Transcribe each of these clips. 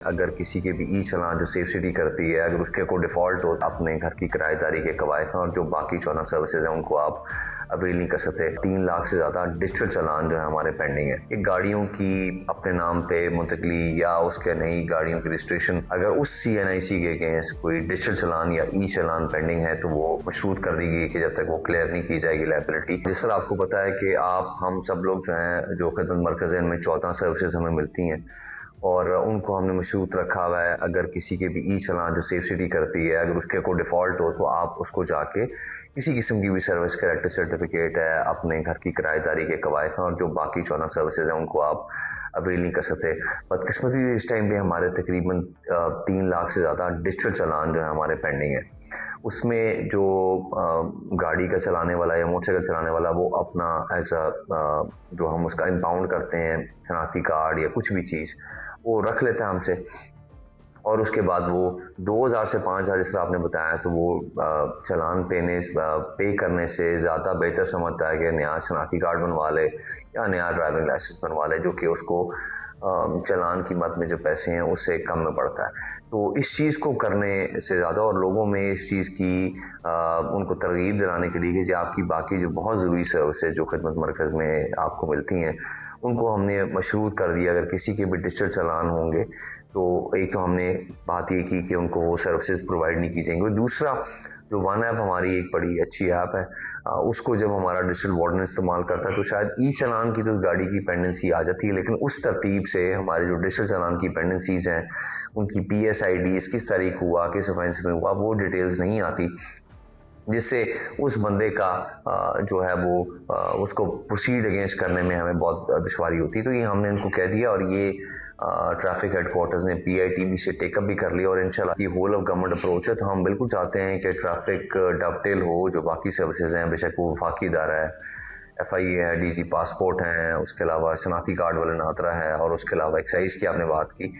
اگر کسی کے بھی ای چلان جو سیف سٹی کرتی ہے اگر اس کے کوئی ڈیفالٹ ہو اپنے گھر کی کرایہ داری کے قواعد ہیں اور جو باقی 14 سروسز ہیں ان کو آپ اویل نہیں کر سکتے. 3 لاکھ سے زیادہ ڈیجیٹل چلان جو ہے ہمارے پینڈنگ ہے. ایک گاڑیوں کی اپنے نام پہ منتقلی یا اس کے نئی گاڑیوں کی رجسٹریشن اگر اس CNIC کے اگینسٹ کوئی ڈیجیٹل چلان یا ای چلان پینڈنگ ہے تو وہ مشروط کر دی گئی کہ جب تک وہ کلیئر نہیں کی جائے گی لائبلٹی. جس طرح آپ کو پتا ہے کہ ہم سب لوگ جو ہیں جو خدمت مرکز ہیں ان میں 14 سروسز ہمیں ملتی ہیں اور ان کو ہم نے مشروط رکھا ہوا ہے. اگر کسی کے بھی ای چلان جو سیف سٹی کرتی ہے اگر اس کے کوئی ڈیفالٹ ہو تو آپ اس کو جا کے کسی قسم کی بھی سروس کریکٹر سرٹیفکیٹ ہے اپنے گھر کی کرایہ داری کے قواعد ہیں اور جو باقی 14 سروسز ہیں ان کو آپ اویل نہیں کر سکتے. بدقسمتی اس ٹائم پہ ہمارے تقریباً 3 لاکھ سے زیادہ ڈیجیٹل چلان جو ہے ہمارے پینڈنگ ہے. اس میں جو گاڑی کا چلانے والا یا موٹر سائیکل چلانے والا وہ اپنا ایز جو ہم اس کا امپاؤنڈ کرتے ہیں شناختی کارڈ یا کچھ بھی چیز وہ رکھ لیتا ہے ہم سے اور اس کے بعد وہ 2000 سے 5000 جس طرح آپ نے بتایا تو وہ چلان پے کرنے سے زیادہ بہتر سمجھتا ہے کہ نیا شناختی کارڈ بنوا لے یا نیا ڈرائیونگ لائسنس بنوا لے جو کہ اس کو چلان کی مد میں جو پیسے ہیں اس سے کم میں پڑتا ہے. تو اس چیز کو کرنے سے زیادہ اور لوگوں میں اس چیز کی ان کو ترغیب دلانے کے لیے کہ جو آپ کی باقی جو بہت ضروری سروسز جو خدمت مرکز میں آپ کو ملتی ہیں ان کو ہم نے مشروط کر دیا. اگر کسی کے بھی ڈیجیٹل چلان ہوں گے تو ایک تو ہم نے بات یہ کی کہ ان کو وہ سروسز پرووائڈ نہیں کی جائیں گی. دوسرا جو ون ایپ ہماری ایک بڑی اچھی ایپ ہے اس کو جب ہمارا ڈیجیٹل وارڈن استعمال کرتا ہے تو شاید ای چلان کی تو گاڑی کی پینڈنسی آ جاتی ہے لیکن اس ترتیب سے ہمارے جو ڈیجیٹل چلان کی پینڈنسیز ہیں ان کی PSIDs کس تاریخ ہوا کس آفینس میں ہوا وہ ڈیٹیلز نہیں آتی جس سے اس بندے کا جو ہے وہ اس کو پروسیڈ اگینسٹ کرنے میں ہمیں بہت دشواری ہوتی. تو یہ ہم نے ان کو کہہ دیا اور یہ ٹریفک ہیڈ کوارٹرز نے PITB سے ٹیک اپ بھی کر لیا اور انشاءاللہ یہ ہول آف گورنمنٹ اپروچ ہے. تو ہم بالکل چاہتے ہیں کہ ٹریفک ڈوٹیل ہو جو باقی سروسز ہیں بے شک وہ وفاقی ادارہ ہے FIA ہے DG پاسپورٹ ہیں اس کے علاوہ شناختی کارڈ والے ناطرہ ہے اور اس کے علاوہ ایکسائز کی آپ نے بات کی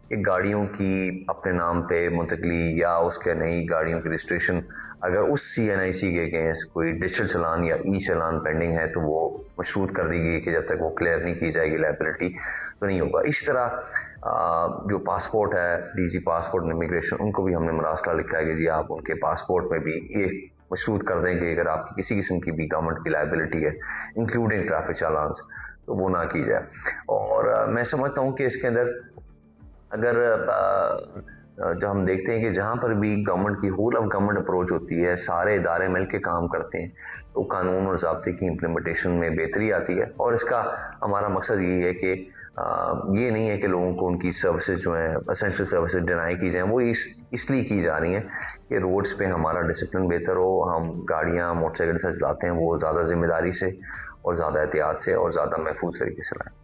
کہ گاڑیوں کی اپنے نام پہ منتقلی یا اس کے نئی گاڑیوں کی رجسٹریشن اگر اس CNIC کے اگینسٹ کوئی ڈیجیٹل چلان یا ای چلان پینڈنگ ہے تو وہ مشروط کر دی گئی کہ جب تک وہ کلیئر نہیں کی جائے گی لائبلٹی تو نہیں ہوگا. اس طرح جو پاسپورٹ ہے DG پاسپورٹ امیگریشن ان کو بھی ہم نے مراسلہ لکھا ہے کہ جی آپ ان کے پاسپورٹ میں بھی یہ مشروط کر دیں کہ اگر آپ کی کسی قسم کی بھی گورنمنٹ کی لائبلٹی ہے انکلوڈنگ ٹریفک چالانس تو وہ نہ کی جائے. اور میں سمجھتا ہوں کہ اس کے اندر اگر جو ہم دیکھتے ہیں کہ جہاں پر بھی گورنمنٹ کی ہول آف گورنمنٹ اپروچ ہوتی ہے سارے ادارے مل کے کام کرتے ہیں تو قانون اور ضابطے کی امپلیمنٹیشن میں بہتری آتی ہے. اور اس کا ہمارا مقصد یہی ہے کہ یہ نہیں ہے کہ لوگوں کو ان کی سروسز جو ہیں اسینشل سروسز ڈینائی کی جائیں. وہ اس لیے کی جا رہی ہیں کہ روڈز پہ ہمارا ڈسپلن بہتر ہو ہم گاڑیاں موٹر سائیکل سے چلاتے ہیں وہ زیادہ ذمہ داری سے اور زیادہ احتیاط سے اور زیادہ محفوظ طریقے سے لائیں.